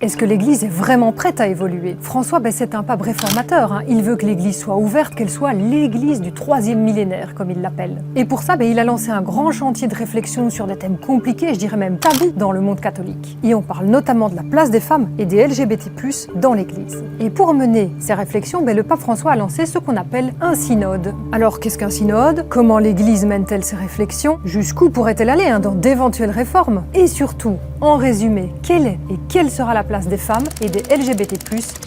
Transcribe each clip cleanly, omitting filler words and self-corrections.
Est-ce que l'Église est vraiment prête à évoluer? François, c'est un pape réformateur. Il veut que l'Église soit ouverte, qu'elle soit l'Église du 3e millénaire, comme il l'appelle. Et pour ça, il a lancé un grand chantier de réflexion sur des thèmes compliqués, je dirais même tabous, dans le monde catholique. Et on parle notamment de la place des femmes et des LGBT+, dans l'Église. Et pour mener ces réflexions, le pape François a lancé ce qu'on appelle un synode. Alors, qu'est-ce qu'un synode? Comment l'Église mène-t-elle ses réflexions? Jusqu'où pourrait-elle aller dans d'éventuelles réformes? Et surtout, en résumé, quelle est et quelle sera la place des femmes et des LGBT+,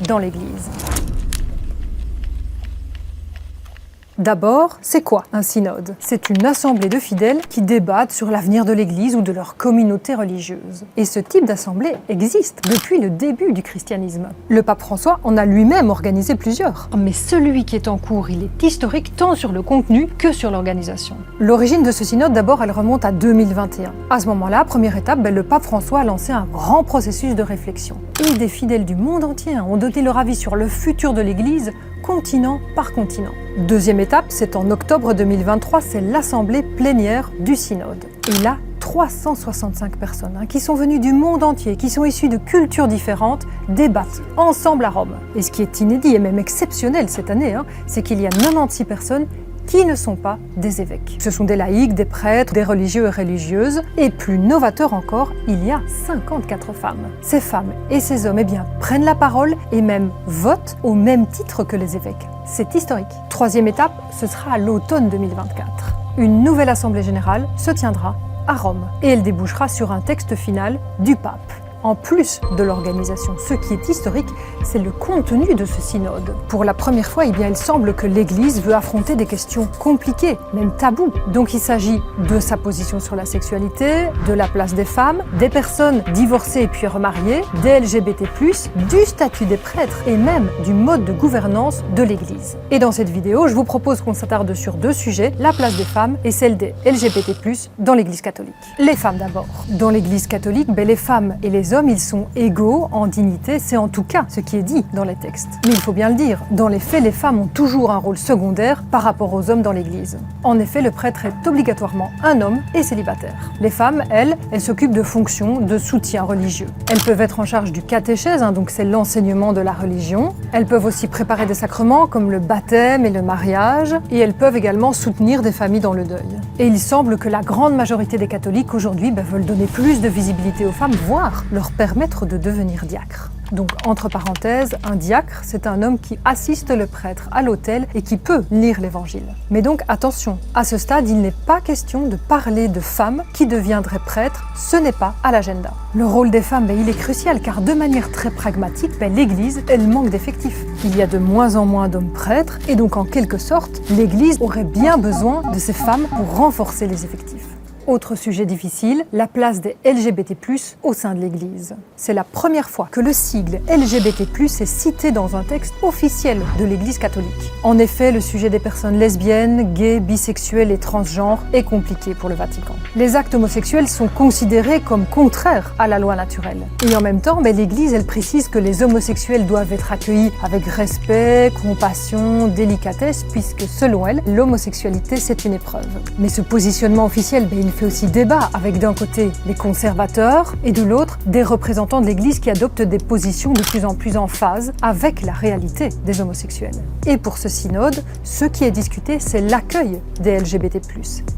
dans l'Église? D'abord, c'est quoi un synode? C'est une assemblée de fidèles qui débattent sur l'avenir de l'Église ou de leur communauté religieuse. Et ce type d'assemblée existe depuis le début du christianisme. Le pape François en a lui-même organisé plusieurs. Mais celui qui est en cours, il est historique tant sur le contenu que sur l'organisation. L'origine de ce synode, d'abord, elle remonte à 2021. À ce moment-là, première étape, le pape François a lancé un grand processus de réflexion. Et des fidèles du monde entier ont donné leur avis sur le futur de l'Église, continent par continent. Deuxième étape, c'est en octobre 2023, c'est l'assemblée plénière du synode. Et là, 365 personnes qui sont venues du monde entier, qui sont issues de cultures différentes, débattent ensemble à Rome. Et ce qui est inédit et même exceptionnel cette année, c'est qu'il y a 96 personnes qui ne sont pas des évêques. Ce sont des laïcs, des prêtres, des religieux et religieuses, et plus novateur encore, il y a 54 femmes. Ces femmes et ces hommes prennent la parole et même votent au même titre que les évêques. C'est historique. Troisième étape, ce sera à l'automne 2024. Une nouvelle assemblée générale se tiendra à Rome, et elle débouchera sur un texte final du pape. En plus de l'organisation, ce qui est historique, c'est le contenu de ce synode. Pour la première fois, il semble que l'Église veut affronter des questions compliquées, même tabous. Donc il s'agit de sa position sur la sexualité, de la place des femmes, des personnes divorcées et puis remariées, des LGBT+, du statut des prêtres et même du mode de gouvernance de l'Église. Et dans cette vidéo, je vous propose qu'on s'attarde sur deux sujets, la place des femmes et celle des LGBT+, dans l'Église catholique. Les femmes d'abord. Dans l'Église catholique, les femmes et les hommes, ils sont égaux en dignité, c'est en tout cas ce qui est dit dans les textes. Mais il faut bien le dire, dans les faits, les femmes ont toujours un rôle secondaire par rapport aux hommes dans l'Église. En effet, le prêtre est obligatoirement un homme et célibataire. Les femmes, elles s'occupent de fonctions de soutien religieux. Elles peuvent être en charge du catéchèse, donc c'est l'enseignement de la religion. Elles peuvent aussi préparer des sacrements comme le baptême et le mariage, et elles peuvent également soutenir des familles dans le deuil. Et il semble que la grande majorité des catholiques aujourd'hui veulent donner plus de visibilité aux femmes, voire leur permettre de devenir diacre. Donc, entre parenthèses, un diacre, c'est un homme qui assiste le prêtre à l'autel et qui peut lire l'évangile. Mais donc, attention, à ce stade, il n'est pas question de parler de femmes qui deviendraient prêtres, ce n'est pas à l'agenda. Le rôle des femmes, il est crucial car de manière très pragmatique, l'Église, elle manque d'effectifs. Il y a de moins en moins d'hommes prêtres et donc, en quelque sorte, l'Église aurait bien besoin de ces femmes pour renforcer les effectifs. Autre sujet difficile, la place des LGBT+, au sein de l'Église. C'est la première fois que le sigle LGBT+, est cité dans un texte officiel de l'Église catholique. En effet, le sujet des personnes lesbiennes, gays, bisexuelles et transgenres est compliqué pour le Vatican. Les actes homosexuels sont considérés comme contraires à la loi naturelle. Et en même temps, l'Église, elle précise que les homosexuels doivent être accueillis avec respect, compassion, délicatesse, puisque selon elle, l'homosexualité, c'est une épreuve. Mais ce positionnement officiel, il fait aussi débat avec d'un côté les conservateurs et de l'autre des représentants de l'Église qui adoptent des positions de plus en plus en phase avec la réalité des homosexuels. Et pour ce synode, ce qui est discuté, c'est l'accueil des LGBT+,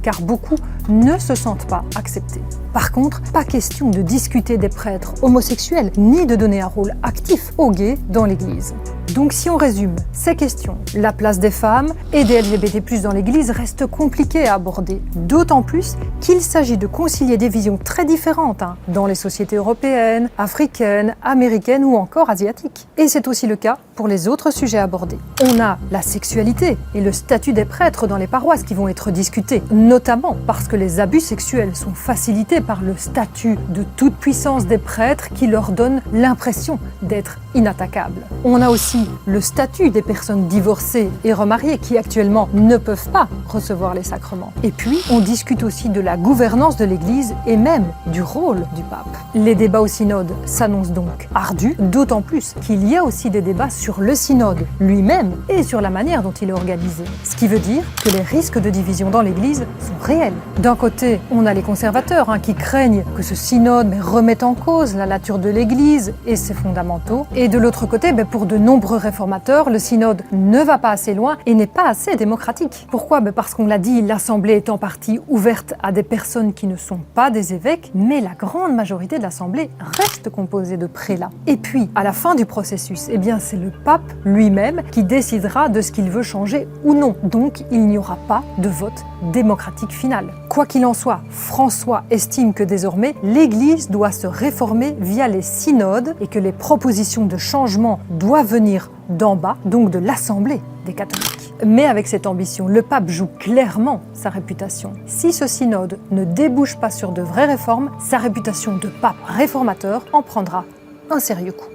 car beaucoup ne se sentent pas acceptés. Par contre, pas question de discuter des prêtres homosexuels ni de donner un rôle actif aux gays dans l'Église. Donc si on résume ces questions, la place des femmes et des LGBT+, dans l'Église reste compliquée à aborder, d'autant plus qu'il s'agit de concilier des visions très différentes dans les sociétés européennes, africaines, américaines ou encore asiatiques. Et c'est aussi le cas pour les autres sujets abordés. On a la sexualité et le statut des prêtres dans les paroisses qui vont être discutés, notamment parce que les abus sexuels sont facilités par le statut de toute puissance des prêtres qui leur donne l'impression d'être inattaquables. On a aussi aussi le statut des personnes divorcées et remariées qui actuellement ne peuvent pas recevoir les sacrements. Et puis, on discute aussi de la gouvernance de l'Église et même du rôle du pape. Les débats au synode s'annoncent donc ardus, d'autant plus qu'il y a aussi des débats sur le synode lui-même et sur la manière dont il est organisé. Ce qui veut dire que les risques de division dans l'Église sont réels. D'un côté, on a les conservateurs qui craignent que ce synode remette en cause la nature de l'Église et ses fondamentaux. Et de l'autre côté, pour de nombreux réformateurs, le synode ne va pas assez loin et n'est pas assez démocratique. Pourquoi? Parce qu'on l'a dit, l'Assemblée est en partie ouverte à des personnes qui ne sont pas des évêques, mais la grande majorité de l'Assemblée reste composée de prélats. Et puis, à la fin du processus, c'est le pape lui-même qui décidera de ce qu'il veut changer ou non. Donc, il n'y aura pas de vote démocratique final. Quoi qu'il en soit, François estime que désormais, l'Église doit se réformer via les synodes et que les propositions de changement doivent venir d'en bas, donc de l'Assemblée des catholiques. Mais avec cette ambition, le pape joue clairement sa réputation. Si ce synode ne débouche pas sur de vraies réformes, sa réputation de pape réformateur en prendra un sérieux coup.